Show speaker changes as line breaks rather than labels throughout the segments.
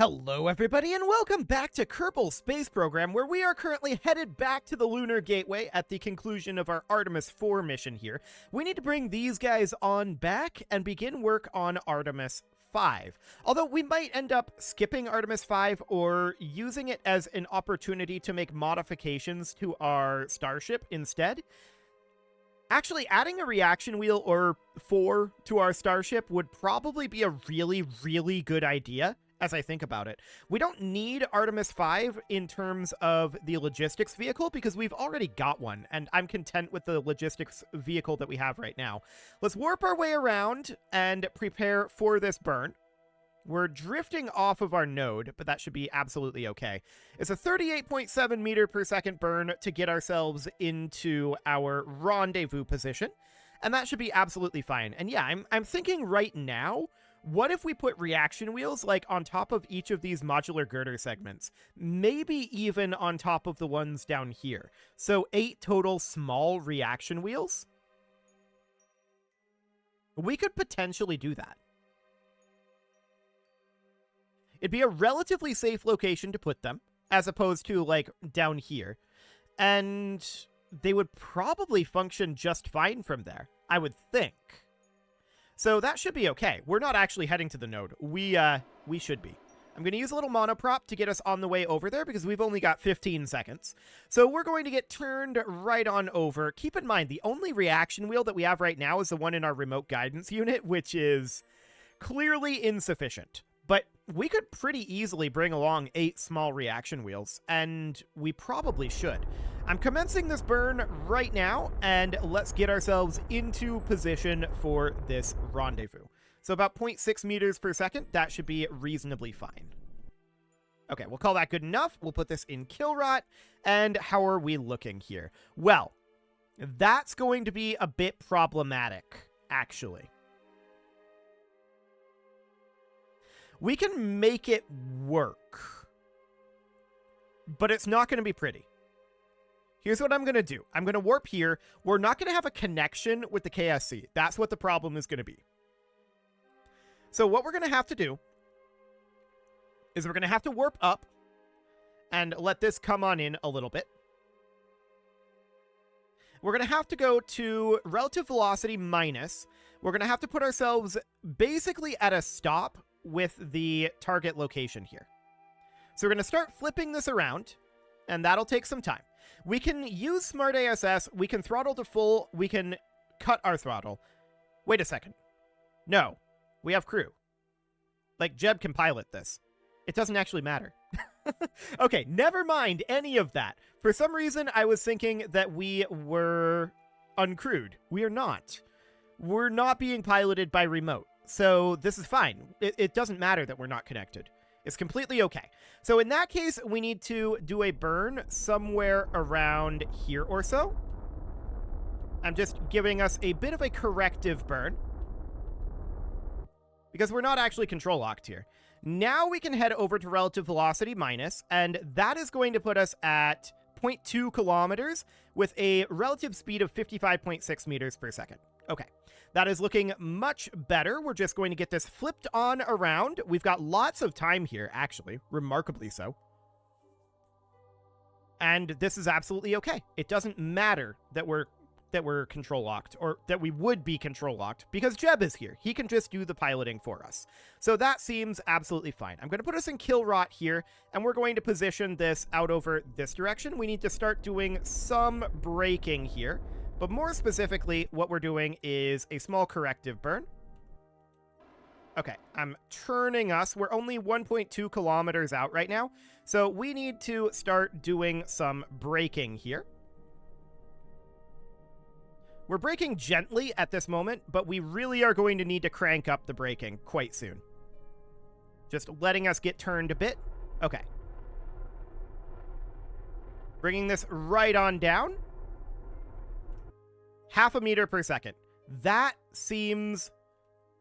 Hello everybody and welcome back to Kerbal Space Program, where we are currently headed back to the Lunar Gateway at the conclusion of our Artemis 4 mission here. We need to bring these guys on back and begin work on Artemis 5. Although we might end up skipping Artemis 5 or using it as an opportunity to make modifications to our starship instead. Actually, adding a reaction wheel or 4 to our starship would probably be a really good idea. As I think about it, we don't need Artemis 5 in terms of the logistics vehicle because we've already got one, and I'm content with the logistics vehicle that we have right now. Let's warp our way around and prepare for this burn. We're drifting off of our node, but that should be absolutely okay. It's a 38.7 meter per second burn to get ourselves into our rendezvous position, and that should be absolutely fine. And yeah, I'm thinking right now, what if we put reaction wheels, like, on top of each of these modular girder segments? Maybe even on top of the ones down here. So 8 total small reaction wheels? We could potentially do that. It'd be a relatively safe location to put them, as opposed to, like, down here. And they would probably function just fine from there, I would think. So that should be okay. We're not actually heading to the node. We should be. I'm going to use a little monoprop to get us on the way over there because we've only got 15 seconds. So we're going to get turned right on over. Keep in mind, the only reaction wheel that we have right now is the one in our remote guidance unit, which is clearly insufficient. But we could pretty easily bring along 8 small reaction wheels, and we probably should. I'm commencing this burn right now, and let's get ourselves into position for this rendezvous. So about 0.6 meters per second, that should be reasonably fine. Okay, we'll call that good enough. We'll put this in kill rot, and how are we looking here? Well, that's going to be a bit problematic, actually. We can make it work, but it's not going to be pretty. Here's what I'm going to do. I'm going to warp here. We're not going to have a connection with the KSC. That's what the problem is going to be. So what we're going to have to do is we're going to have to warp up and let this come on in a little bit. We're going to have to go to relative velocity minus. We're going to have to put ourselves basically at a stop with the target location here. So we're going to start flipping this around, and that'll take some time. We can use Smart ASS, we can throttle to full, we can cut our throttle. Wait a second. No, we have crew. Like, Jeb can pilot this. It doesn't actually matter. Okay, never mind any of that. For some reason, I was thinking that we were uncrewed. We are not. We're not being piloted by remote. So this is fine. It doesn't matter that we're not connected. It's completely okay. So in that case, we need to do a burn somewhere around here or so. I'm just giving us a bit of a corrective burn, because we're not actually control locked here. Now we can head over to relative velocity minus, and that is going to put us at 0.2 kilometers with a relative speed of 55.6 meters per second. Okay. That is looking much better. We're just going to get this flipped on around. We've got lots of time here, actually, remarkably so. And this is absolutely okay. It doesn't matter that we're control locked, or that we would be control locked, because Jeb is here. He can just do the piloting for us. So that seems absolutely fine. I'm going to put us in kill rot here, and we're going to position this out over this direction. We need to start doing some braking here. But more specifically, what we're doing is a small corrective burn. Okay, I'm turning us. We're only 1.2 kilometers out right now, so we need to start doing some braking here. We're braking gently at this moment, but we really are going to need to crank up the braking quite soon. Just letting us get turned a bit. Okay. Bringing this right on down. 0.5 meter per second. That seems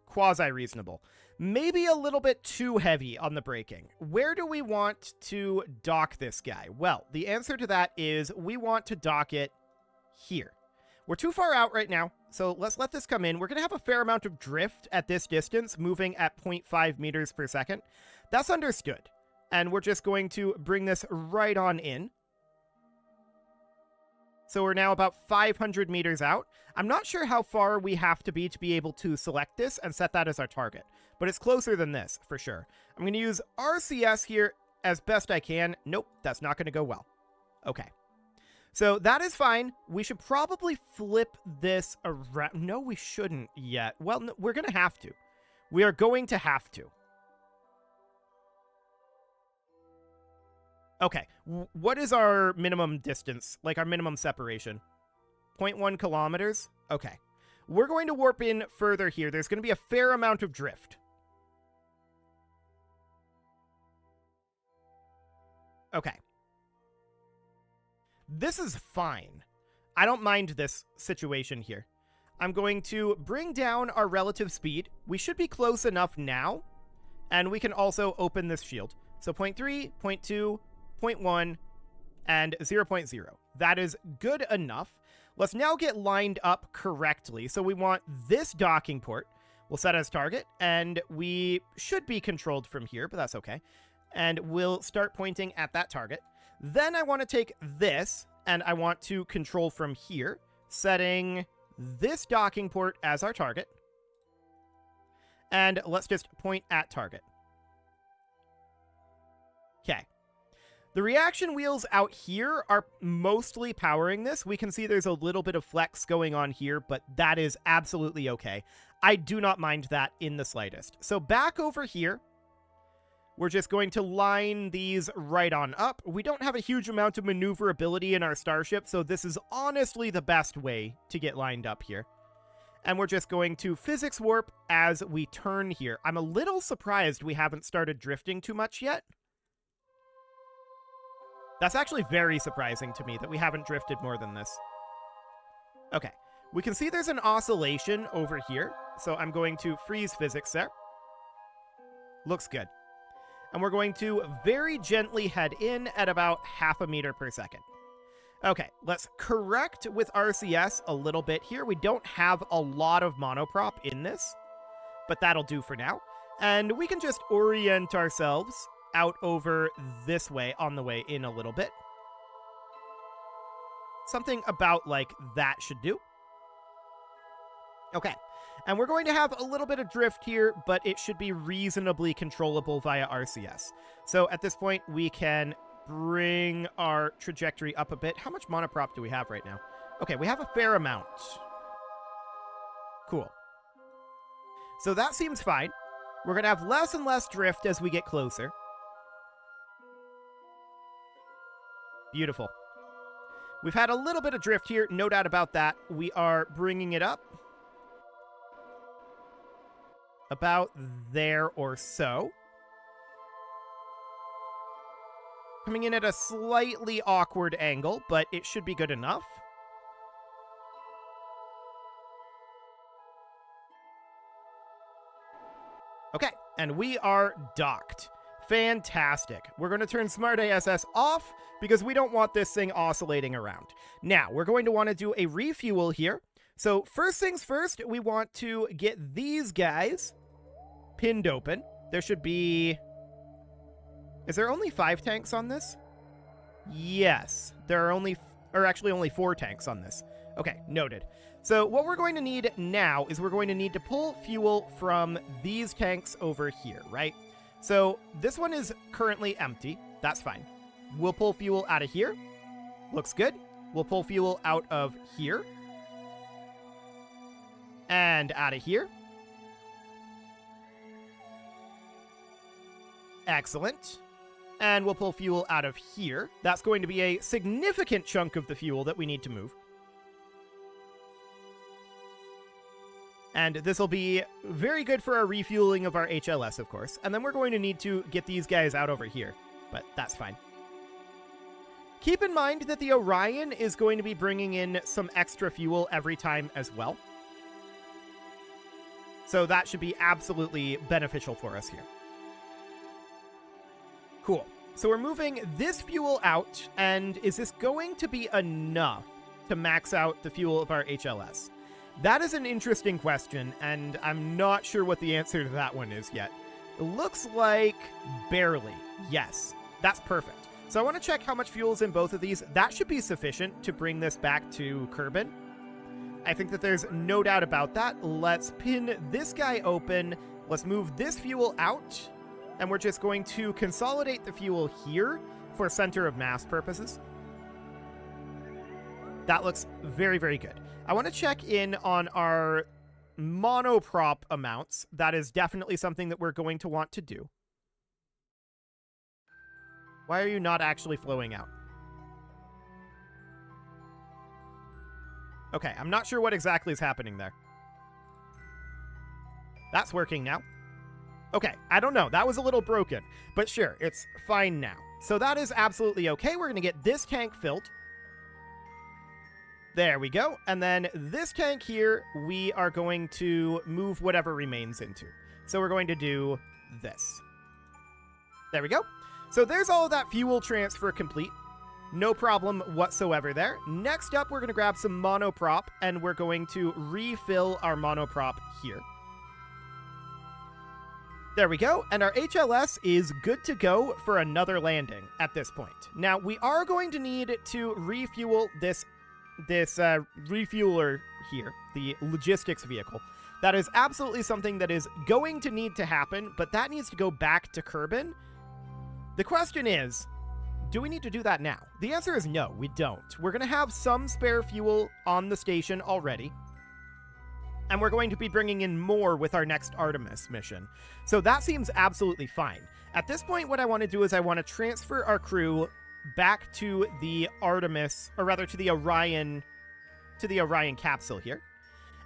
quasi-reasonable. Maybe a little bit too heavy on the braking. Where do we want to dock this guy? Well, the answer to that is we want to dock it here. We're too far out right now, so let's let this come in. We're going to have a fair amount of drift at this distance, moving at 0.5 meters per second. That's understood. And we're just going to bring this right on in. So we're now about 500 meters out. I'm not sure how far we have to be able to select this and set that as our target, but it's closer than this for sure. I'm going to use RCS here as best I can. Nope, that's not going to go well. Okay. So that is fine. We should probably flip this around. No, we shouldn't yet. Well, no, we're going to have to. We are going to have to. Okay, what is our minimum distance, like our minimum separation? 0.1 kilometers? Okay. We're going to warp in further here. There's going to be a fair amount of drift. Okay. This is fine. I don't mind this situation here. I'm going to bring down our relative speed. We should be close enough now, and we can also open this shield. So 0.3, 0.2, 0.1, and 0.0. That is good enough. Let's now get lined up correctly. So we want this docking port. We'll set as target, and we should be controlled from here, but that's okay. And we'll start pointing at that target. Then I want to take this, and I want to control from here, setting this docking port as our target. And let's just point at target. Okay. The reaction wheels out here are mostly powering this. We can see there's a little bit of flex going on here, but that is absolutely okay. I do not mind that in the slightest. So back over here, we're just going to line these right on up. We don't have a huge amount of maneuverability in our starship, so this is honestly the best way to get lined up here. And we're just going to physics warp as we turn here. I'm a little surprised we haven't started drifting too much yet. That's actually very surprising to me that we haven't drifted more than this. Okay, we can see there's an oscillation over here, so I'm going to freeze physics there. Looks good. And we're going to very gently head in at about 0.5 meters per second. Okay, let's correct with RCS a little bit here. We don't have a lot of monoprop in this, but that'll do for now. And we can just orient ourselves out over this way on the way in a little bit. Something about like that should do. Okay, and we're going to have a little bit of drift here, but it should be reasonably controllable via RCS. So at this point, we can bring our trajectory up a bit. How much monoprop do we have right now? Okay, we have a fair amount. Cool. So that seems fine. We're going to have less and less drift as we get closer. Beautiful. We've had a little bit of drift here, no doubt about that. We are bringing it up. About there or so. Coming in at a slightly awkward angle, but it should be good enough. Okay, and we are docked. Fantastic. We're going to turn Smart ASS off because we don't want this thing oscillating around. Now, we're going to want to do a refuel here. So first things first, we want to get these guys pinned open. There should be... Is there only 5 tanks on this? Yes. There are only 4 tanks on this. Okay, noted. So what we're going to need now is we're going to need to pull fuel from these tanks over here, right? So this one is currently empty. That's fine. We'll pull fuel out of here. Looks good. We'll pull fuel out of here. And out of here. Excellent. And we'll pull fuel out of here. That's going to be a significant chunk of the fuel that we need to move. And this will be very good for our refueling of our HLS, of course. And then we're going to need to get these guys out over here, but that's fine. Keep in mind that the Orion is going to be bringing in some extra fuel every time as well. So that should be absolutely beneficial for us here. Cool. So we're moving this fuel out, and is this going to be enough to max out the fuel of our HLS? That is an interesting question, and I'm not sure what the answer to that one is yet. It looks like barely. Yes, that's perfect. So I want to check how much fuel is in both of these. That should be sufficient to bring this back to Kerbin. I think that there's no doubt about that. Let's pin this guy open. Let's move this fuel out, and we're just going to consolidate the fuel here for center of mass purposes. That looks very, very good. I want to check in on our monoprop amounts. That is definitely something that we're going to want to do. Why are you not actually flowing out? Okay, I'm not sure what exactly is happening there. That's working now. Okay, I don't know. That was a little broken, but sure, it's fine now. So that is absolutely okay. We're going to get this tank filled. There we go. And then this tank here, we are going to move whatever remains into. So we're going to do this. There we go. So there's all of that fuel transfer complete. No problem whatsoever there. Next up, we're going to grab some monoprop, and we're going to refill our monoprop here. There we go, and our HLS is good to go for another landing at this point. Now, we are going to need to refuel this refueler here, the logistics vehicle. That is absolutely something that is going to need to happen, but that needs to go back to Kerbin. The question is, do we need to do that now? The answer is no, we don't. We're going to have some spare fuel on the station already, and we're going to be bringing in more with our next Artemis mission. So that seems absolutely fine. At this point, what I want to do is I want to transfer our crew back to the Artemis, or rather to the Orion capsule here.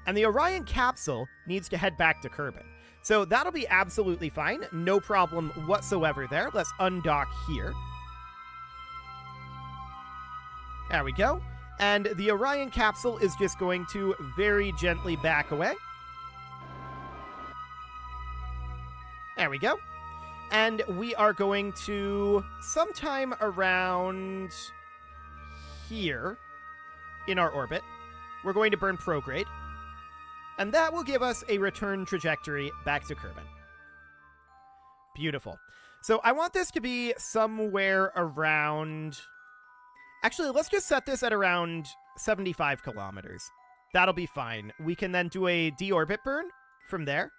And the Orion capsule needs to head back to Kerbin. So that'll be absolutely fine. No problem whatsoever there. Let's undock here. There we go. And the Orion capsule is just going to very gently back away. There we go. And we are going to, sometime around here in our orbit, we're going to burn prograde. And that will give us a return trajectory back to Kerbin. Beautiful. So I want this to be somewhere around... Actually, let's just set this at around 75 kilometers. That'll be fine. We can then do a deorbit burn from there.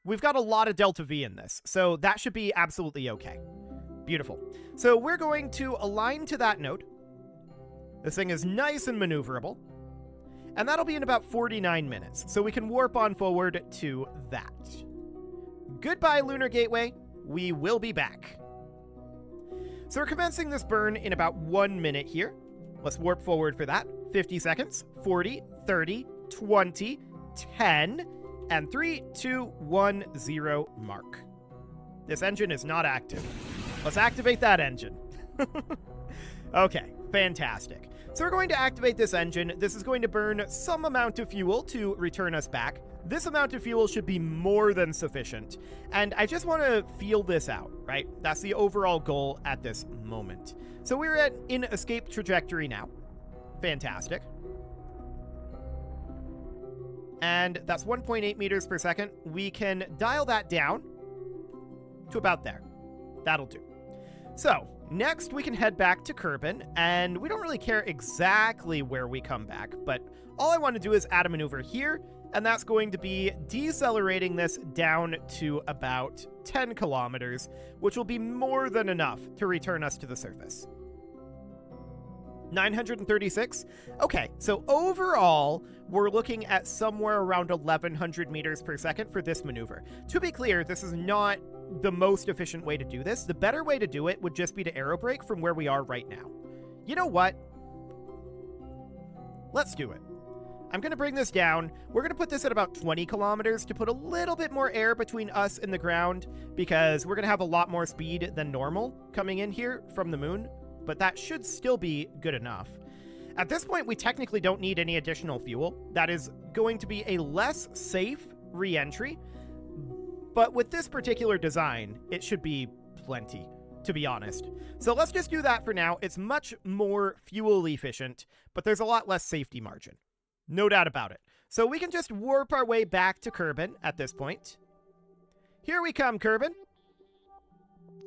We've got a lot of delta V in this, so that should be absolutely okay. Beautiful. So we're going to align to that node. This thing is nice and maneuverable. And that'll be in about 49 minutes, so we can warp on forward to that. Goodbye, Lunar Gateway. We will be back. So we're commencing this burn in about 1 minute here. Let's warp forward for that. 50 seconds, 40, 30, 20, 10, and 3, 2, 1, 0 mark. This engine is not active. Let's activate that engine. Okay, fantastic. So we're going to activate this engine. This is going to burn some amount of fuel to return us back. This amount of fuel should be more than sufficient. And I just want to feel this out, right? That's the overall goal at this moment. So we're in escape trajectory now. Fantastic. And that's 1.8 meters per second. We can dial that down to about there. That'll do. So next we can head back to Kerbin, and we don't really care exactly where we come back, but all I want to do is add a maneuver here, and that's going to be decelerating this down to about 10 kilometers, which will be more than enough to return us to the surface. 936? Okay, so overall, we're looking at somewhere around 1,100 meters per second for this maneuver. To be clear, this is not the most efficient way to do this. The better way to do it would just be to aerobrake from where we are right now. You know what? Let's do it. I'm going to bring this down. We're going to put this at about 20 kilometers to put a little bit more air between us and the ground, because we're going to have a lot more speed than normal coming in here from the moon, but that should still be good enough. At this point, we technically don't need any additional fuel. That is going to be a less safe re-entry, but with this particular design, it should be plenty to be honest. So let's just do that for now. It's much more fuel efficient, but there's a lot less safety margin. No doubt about it. So we can just warp our way back to Kerbin at this point. Here we come, Kerbin.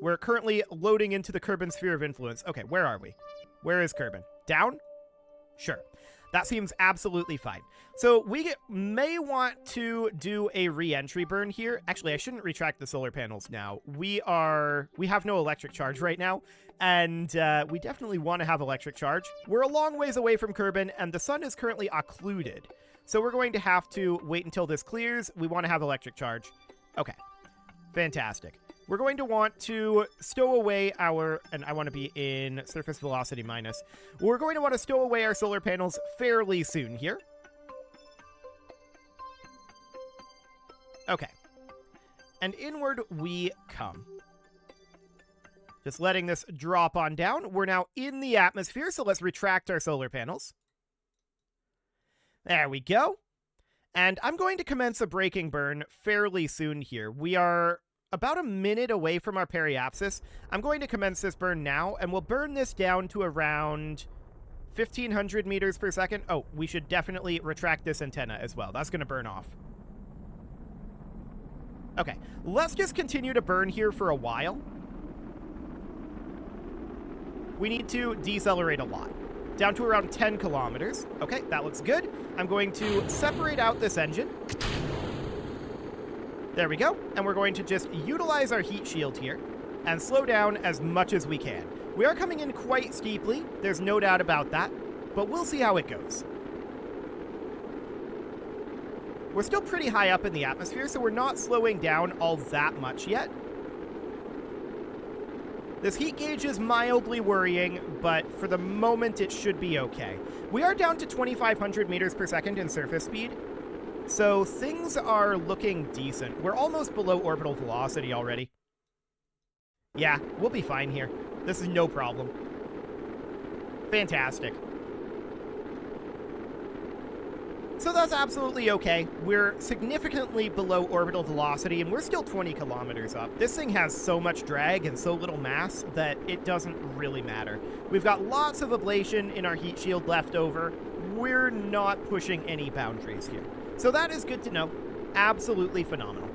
We're currently loading into the Kerbin sphere of influence. Okay, where are we? Where is Kerbin? Down? Sure. That seems absolutely fine. So we may want to do a re-entry burn here. Actually, I shouldn't retract the solar panels now. We have no electric charge right now, and we definitely want to have electric charge. We're a long ways away from Kerbin, and the sun is currently occluded. So we're going to have to wait until this clears. We want to have electric charge. Okay. Fantastic. We're going to want to stow away our, and I want to be in surface velocity minus. We're going to want to stow away our solar panels fairly soon here. Okay. And inward we come. Just letting this drop on down. We're now in the atmosphere, so let's retract our solar panels. There we go. And I'm going to commence a braking burn fairly soon here. We are about a minute away from our periapsis. I'm going to commence this burn now, and we'll burn this down to around 1,500 meters per second. Oh, we should definitely retract this antenna as well. That's going to burn off. Okay, let's just continue to burn here for a while. We need to decelerate a lot. Down to around 10 kilometers. Okay, that looks good. I'm going to separate out this engine. There we go. And we're going to just utilize our heat shield here and slow down as much as we can. We are coming in quite steeply. There's no doubt about that, but we'll see how it goes. We're still pretty high up in the atmosphere, so we're not slowing down all that much yet. This heat gauge is mildly worrying, but for the moment it should be okay. We are down to 2,500 meters per second in surface speed, so things are looking decent. We're almost below orbital velocity already. Yeah, we'll be fine here. This is no problem. Fantastic. So that's absolutely okay. We're significantly below orbital velocity, and we're still 20 kilometers up. This thing has so much drag and so little mass that it doesn't really matter. We've got lots of ablation in our heat shield left over. We're not pushing any boundaries here. So that is good to know. Absolutely phenomenal.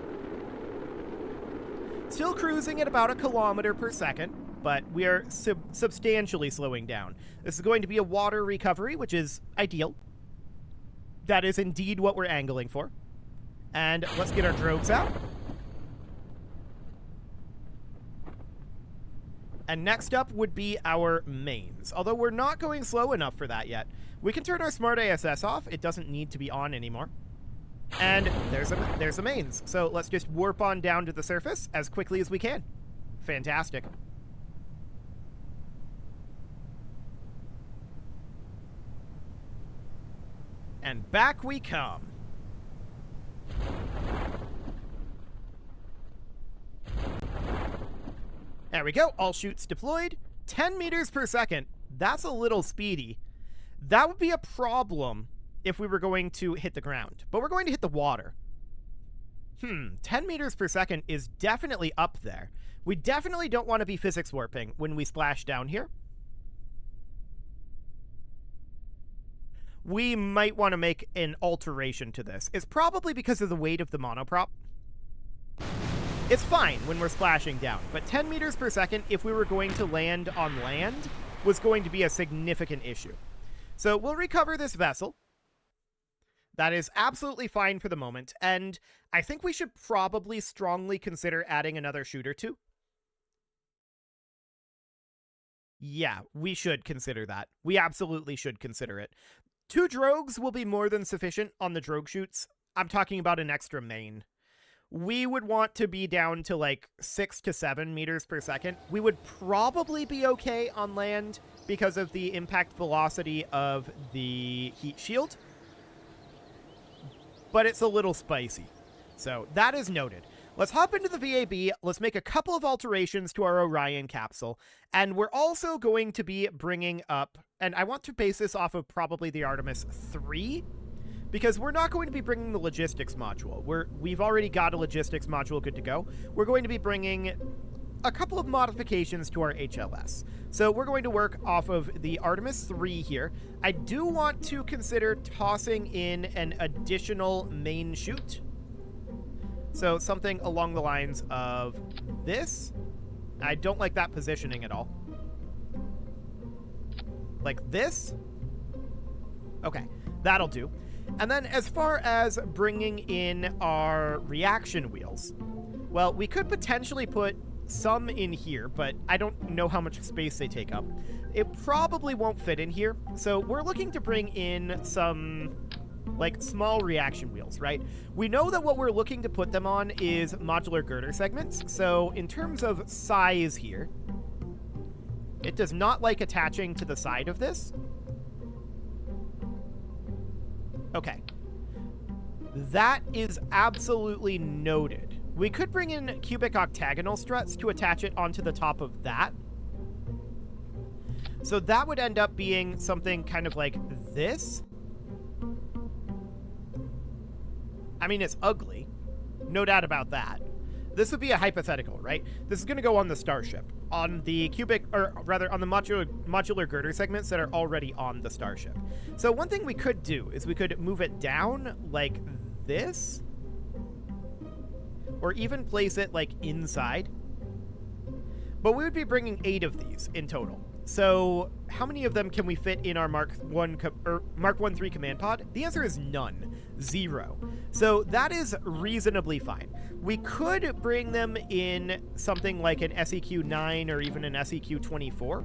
Still cruising at about 1 kilometer per second, but we are substantially slowing down. This is going to be a water recovery, which is ideal. That is indeed what we're angling for. And let's get our drogues out. And next up would be our mains, although we're not going slow enough for that yet. We can turn our smart ASS off. It doesn't need to be on anymore. And there's the mains. So let's just warp on down to the surface as quickly as we can. Fantastic. And back we come. There we go. All chutes deployed. 10 meters per second. That's a little speedy. That would be a problem if we were going to hit the ground. But we're going to hit the water. 10 meters per second is definitely up there. We definitely don't want to be physics warping when we splash down here. We might want to make an alteration to this. It's probably because of the weight of the monoprop. It's fine when we're splashing down, but 10 meters per second, if we were going to land on land, was going to be a significant issue. So we'll recover this vessel. That is absolutely fine for the moment, and I think we should probably strongly consider adding another shooter too. Yeah, we should consider that. We absolutely should consider it. 2 drogues will be more than sufficient on the drogue shoots. I'm talking about an extra main. We would want to be down to like 6 to 7 meters per second. We would probably be okay on land because of the impact velocity of the heat shield. But it's a little spicy. So that is noted. Let's hop into the VAB. Let's make a couple of alterations to our Orion capsule. And we're also going to be bringing up, and I want to base this off of probably the Artemis 3, because we're not going to be bringing the logistics module. We've already got a logistics module good to go. We're going to be bringing a couple of modifications to our HLS. So we're going to work off of the Artemis 3 here. I do want to consider tossing in an additional main chute. So something along the lines of this. I don't like that positioning at all. Like this. Okay, that'll do. And then as far as bringing in our reaction wheels, well, we could potentially put some in here, but I don't know how much space they take up. It probably won't fit in here, so we're looking to bring in some, like, small reaction wheels, right? We know that what we're looking to put them on is modular girder segments, so in terms of size here, it does not like attaching to the side of this. Okay. That is absolutely noted. We could bring in cubic octagonal struts to attach it onto the top of that. So that would end up being something kind of like this. I mean, it's ugly. No doubt about that. This would be a hypothetical, right? This is going to go on the Starship, on the cubic, or rather on the modular girder segments that are already on the Starship. So one thing we could do is we could move it down like this, or even place it like inside. But we would be bringing 8 of these in total. So how many of them can we fit in our Mark 1-3 command pod? The answer is none. 0. So that is reasonably fine. We could bring them in something like an SEQ-9 or even an SEQ-24.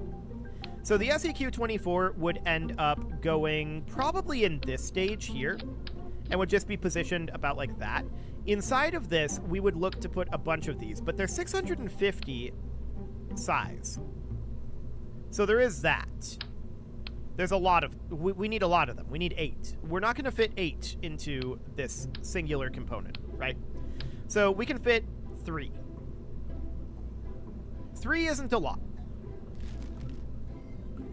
So the SEQ-24 would end up going probably in this stage here and would just be positioned about like that. Inside of this, we would look to put a bunch of these, but they're 650 size. So there is that. There's a lot of... We need a lot of them. We need 8. We're not going to fit 8 into this singular component, right? So we can fit 3. 3 isn't a lot.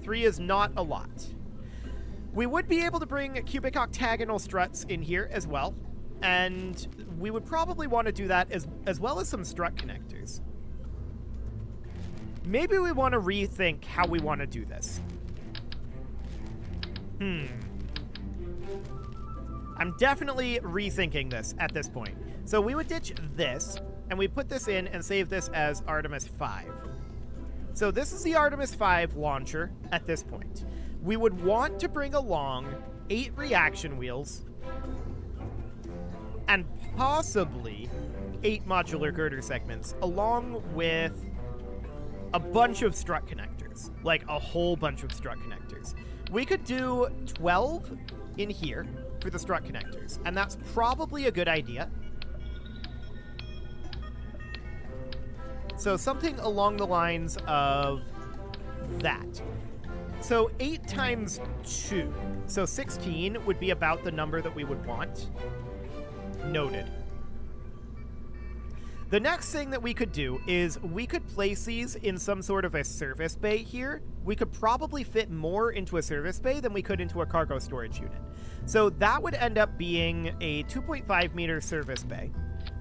3 is not a lot. We would be able to bring cubic octagonal struts in here as well. And we would probably want to do that as well as some strut connectors. Maybe we want to rethink how we want to do this. I'm definitely rethinking this at this point. So we would ditch this, and we put this in and save this as Artemis 5. So this is the Artemis 5 launcher at this point. We would want to bring along 8 reaction wheels and possibly 8 modular girder segments, along with a bunch of strut connectors, like a whole bunch of strut connectors. We could do 12 in here for the strut connectors, and that's probably a good idea. So something along the lines of that. So 8 times 2, so 16 would be about the number that we would want. Noted. The next thing that we could do is we could place these in some sort of a service bay here. We could probably fit more into a service bay than we could into a cargo storage unit. So that would end up being a 2.5 meter service bay,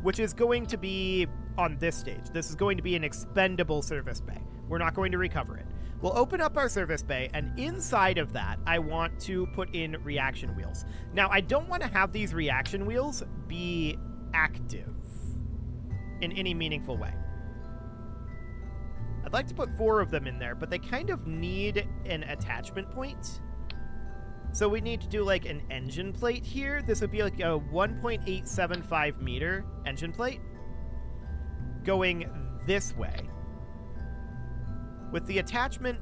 which is going to be on this stage. This is going to be an expendable service bay. We're not going to recover it. We'll open up our service bay, and inside of that, I want to put in reaction wheels. Now, I don't want to have these reaction wheels be active in any meaningful way. I'd like to put 4 of them in there, but they kind of need an attachment point. So we need to do like an engine plate here. This would be like a 1.875 meter engine plate going this way, with the attachment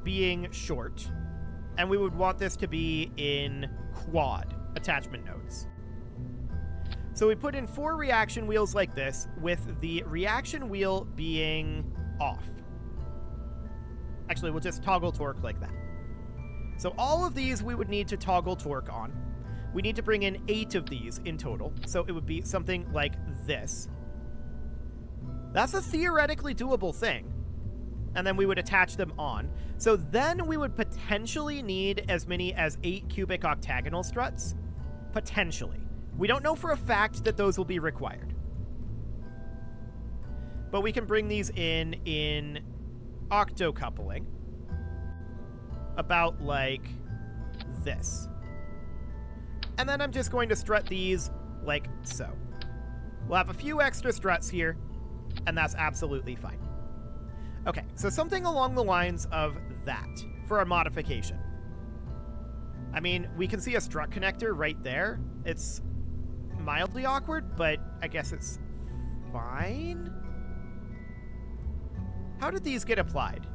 being short, and we would want this to be in quad attachment nodes. So we put in 4 reaction wheels like this, with the reaction wheel being off. Actually, we'll just toggle torque like that. So all of these we would need to toggle torque on. We need to bring in 8 of these in total, so it would be something like this. That's a theoretically doable thing. And then we would attach them on. So then we would potentially need as many as 8 cubic octagonal struts. Potentially. We don't know for a fact that those will be required. but we can bring these in octocoupling. About like this. And then I'm just going to strut these like so. We'll have a few extra struts here, and that's absolutely fine. Okay, so something along the lines of that for a modification. I mean, we can see a strut connector right there. It's mildly awkward, but I guess it's fine. How did these get applied?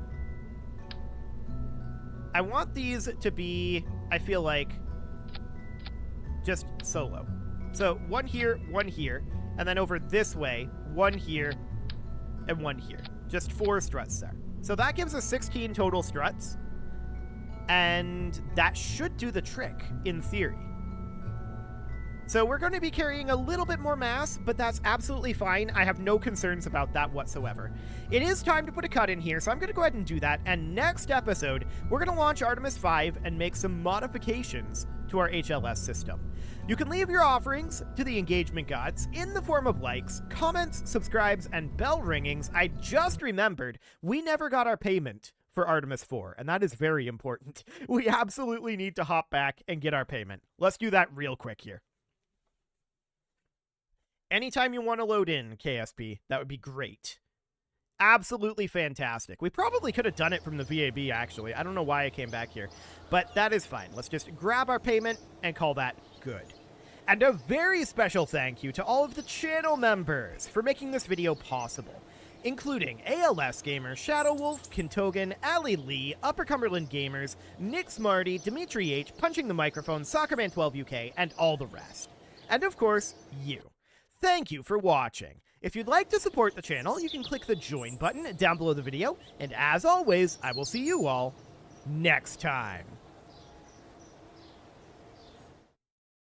I want these to be, I feel like, just solo. So one here, and then over this way, one here, and one here. Just 4 struts there. So that gives us 16 total struts, and that should do the trick, in theory. So we're going to be carrying a little bit more mass, but that's absolutely fine. I have no concerns about that whatsoever. It is time to put a cut in here, so I'm going to go ahead and do that. And next episode, we're going to launch Artemis 5 and make some modifications to our HLS system. You can leave your offerings to the engagement gods in the form of likes, comments, subscribes, and bell ringings. I just remembered we never got our payment for Artemis 4, and that is very important. We absolutely need to hop back and get our payment. Let's do that real quick here. Anytime you want to load in, KSP, that would be great. Absolutely fantastic. We probably could have done it from the VAB, actually. I don't know why I came back here, but that is fine. Let's just grab our payment and call that good. And a very special thank you to all of the channel members for making this video possible, including ALS Gamer, Shadow Wolf, Kintogan, Ali Lee, Upper Cumberland Gamers, Nick Smarty, Dimitri H, Punching the Microphone, Soccerman12UK, and all the rest. And of course, you. Thank you for watching. If you'd like to support the channel, you can click the join button down below the video, and as always, I will see you all next time.